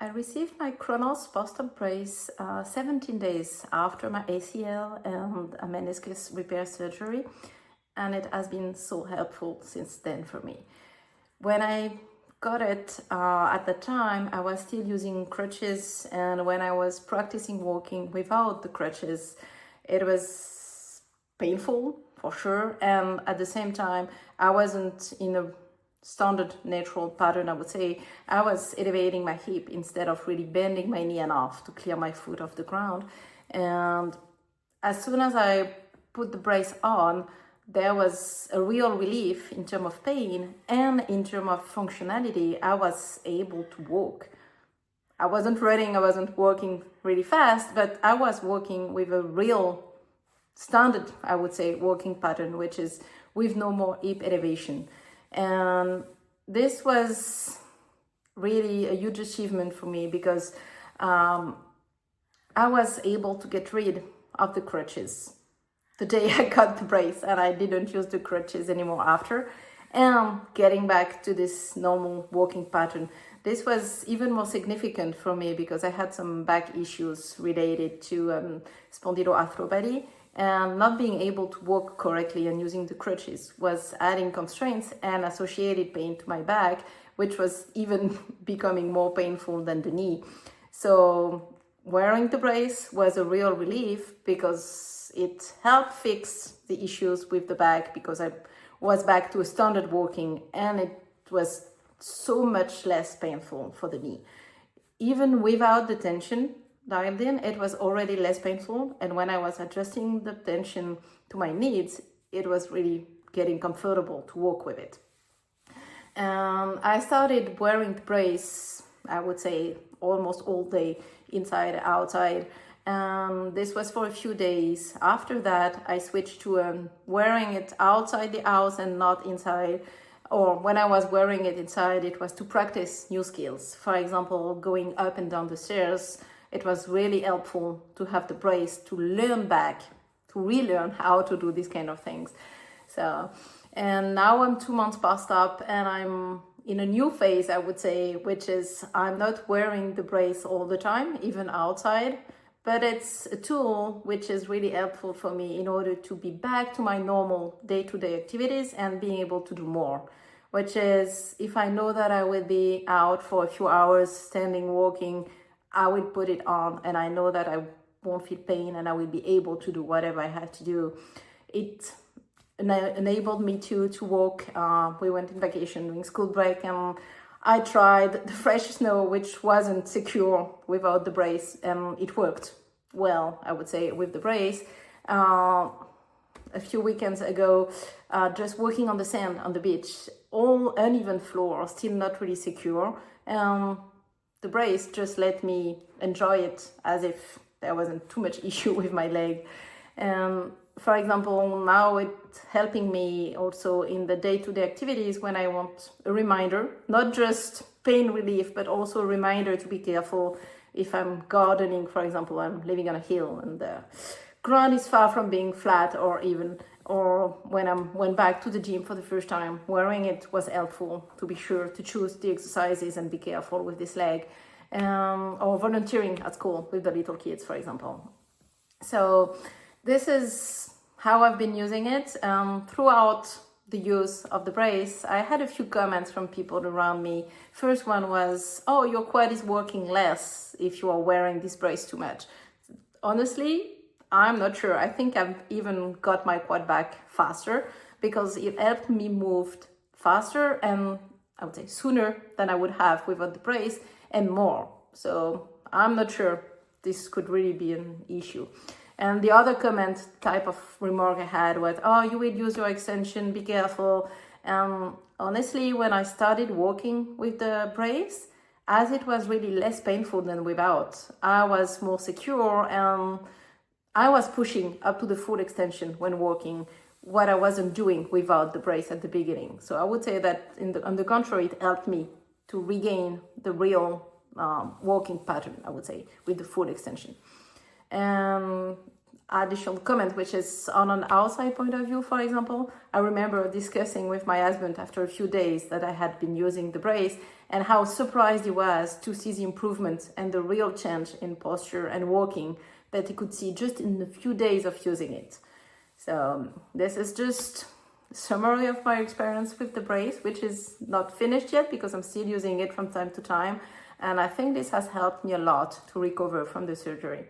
I received my Kronos post-op brace 17 days after my ACL and a meniscus repair surgery, and it has been so helpful since then for me. When I got it at the time, I was still using crutches, and when I was practicing walking without the crutches, it was painful for sure, and at the same time, I wasn't in a standard natural pattern. I would say I was elevating my hip instead of really bending my knee enough to clear my foot off the ground. And as soon as I put the brace on, there was a real relief in terms of pain and in terms of functionality. I was able to walk. I wasn't running, I wasn't walking really fast, but I was walking with a real standard, I would say, walking pattern, which is with no more hip elevation. And this was really a huge achievement for me because I was able to get rid of the crutches the day I got the brace, and I didn't use the crutches anymore after, and getting back to this normal walking pattern. This was even more significant for me because I had some back issues related to spondyloarthropathy, and not being able to walk correctly and using the crutches was adding constraints and associated pain to my back, which was even becoming more painful than the knee. So wearing the brace was a real relief because it helped fix the issues with the back, because I was back to a standard walking, and it was so much less painful for the knee. Even without the tension dialed in, it was already less painful, and when I was adjusting the tension to my needs, it was really getting comfortable to walk with it. I started wearing the brace, I would say, almost all day, inside, outside. This was for a few days. After that, I switched to wearing it outside the house and not inside. Or when I was wearing it inside, it was to practice new skills. For example, going up and down the stairs. It was really helpful to have the brace to learn back, to relearn how to do these kind of things. And now I'm 2 months post-op, and I'm in a new phase, I would say, which is I'm not wearing the brace all the time, even outside, but it's a tool which is really helpful for me in order to be back to my normal day-to-day activities and being able to do more, which is if I know that I will be out for a few hours, standing, walking, I will put it on, and I know that I won't feel pain and I will be able to do whatever I have to do. It enabled me to walk. We went on vacation during school break, and I tried the fresh snow, which wasn't secure without the brace, and it worked well, I would say, with the brace. A few weekends ago, just walking on the sand on the beach, all uneven floor, still not really secure. The brace just let me enjoy it as if there wasn't too much issue with my leg. For example, now it's helping me also in the day-to-day activities when I want a reminder, not just pain relief, but also a reminder to be careful. If I'm gardening, for example, I'm living on a hill and the ground is far from being flat or even, or when I went back to the gym for the first time, wearing it was helpful to be sure to choose the exercises and be careful with this leg, or volunteering at school with the little kids, for example. So this is how I've been using it. Throughout the use of the brace, I had a few comments from people around me. First one was, oh, your quad is working less if you are wearing this brace too much. Honestly, I'm not sure. I think I've even got my quad back faster because it helped me move faster and I would say sooner than I would have without the brace and more. So I'm not sure this could really be an issue. And the other comment type of remark I had was, oh, you will use your extension, be careful. Honestly, when I started walking with the brace, as it was really less painful than without, I was more secure and I was pushing up to the full extension when walking, what I wasn't doing without the brace at the beginning. So I would say that on the contrary, it helped me to regain the real walking pattern, I would say, with the full extension. additional comment, which is on an outside point of view. For example, I remember discussing with my husband after a few days that I had been using the brace, and how surprised he was to see the improvement and the real change in posture and walking that he could see just in a few days of using it. So this is just a summary of my experience with the brace, which is not finished yet because I'm still using it from time to time. And I think this has helped me a lot to recover from the surgery.